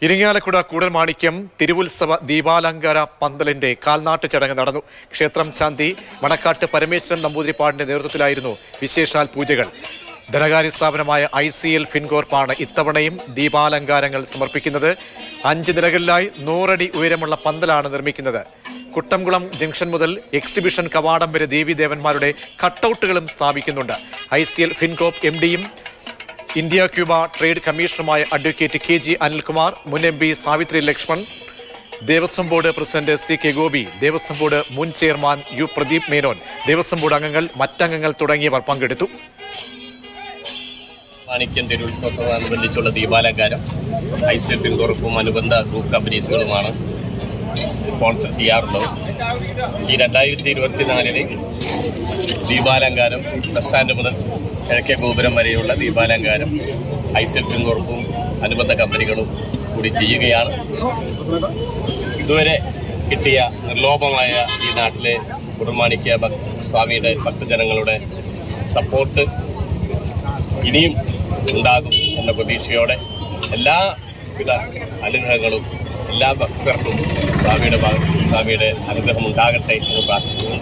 ഇരിങ്ങാലക്കുട കൂടൽമാണിക്യം തിരുവുത്സവ ദീപാലങ്കാര പന്തലിന്റെ കാൽനാട്ട് ചടങ്ങ് നടന്നു. ക്ഷേത്രം ശാന്തി മണക്കാട്ട് പരമേശ്വരൻ നമ്പൂതിരിപ്പാടിന്റെ നേതൃത്വത്തിലായിരുന്നു വിശേഷാൽ പൂജകൾ. ധനകാര്യ സ്ഥാപനമായ ICL ഫിൻകോർപ്പാണ് ഇത്തവണയും ദീപാലങ്കാരങ്ങൾ സമർപ്പിക്കുന്നത്. 5 നിലകളിലായി 100 അടി ഉയരമുള്ള പന്തലാണ് നിർമ്മിക്കുന്നത്. കുട്ടംകുളം ജംഗ്ഷൻ മുതൽ എക്സിബിഷൻ കവാടം വരെ ദേവീദേവന്മാരുടെ കട്ടൌട്ടുകളും സ്ഥാപിക്കുന്നുണ്ട്. ICL ഫിൻകോർപ്പ് MDയും ഇന്ത്യ ക്യൂബ ട്രേഡ് കമ്മീഷണറുമായ അഡ്വക്കേറ്റ് KG അനിൽകുമാർ, മുൻ MP Savitri Lakshman, Devaswom board president CK Gopi, Devaswom board മുൻ chairman U Pradeep Menon, Devaswom board അംഗങ്ങൾ, മറ്റംഗങ്ങൾ തുടങ്ങിയവർ പങ്കെടുത്തു. മാണിക്യം തിരുവുത്സവത്തോടനുബന്ധിച്ചുള്ള ദീപാലങ്കാരം ICL ഫിൻകോർപ്പും അനുബന്ധ ഗ്രൂപ്പ് കമ്പനീസുകളുമാണ് സ്പോൺസർ ചെയ്യാറുള്ളത്. ഈ 2024 ദീപാലങ്കാരം ബസ് സ്റ്റാൻഡ് മുതൽ കിഴക്കേ ഗോപുരം വരെയുള്ള ദീപാലങ്കാരം ICL ഫിൻകോർപ്പും അനുബന്ധ കമ്പനികളും കൂടി ചെയ്യുകയാണ്. ഇതുവരെ കിട്ടിയ നിർലോഭമായ ഈ നാട്ടിലെ കുടൽമാണിക്യ സ്വാമിയുടെ ഭക്തജനങ്ങളുടെ സപ്പോർട്ട് ഇനിയും ഉണ്ടാകും എന്ന പ്രതീക്ഷയോടെ എല്ലാവിധ അനുഗ്രഹങ്ങളും എല്ലാ ഭക്തർക്കും സ്വാമിയുടെ അനുഗ്രഹം ഉണ്ടാകട്ടെ എന്ന് പ്രാർത്ഥിക്കുന്നു.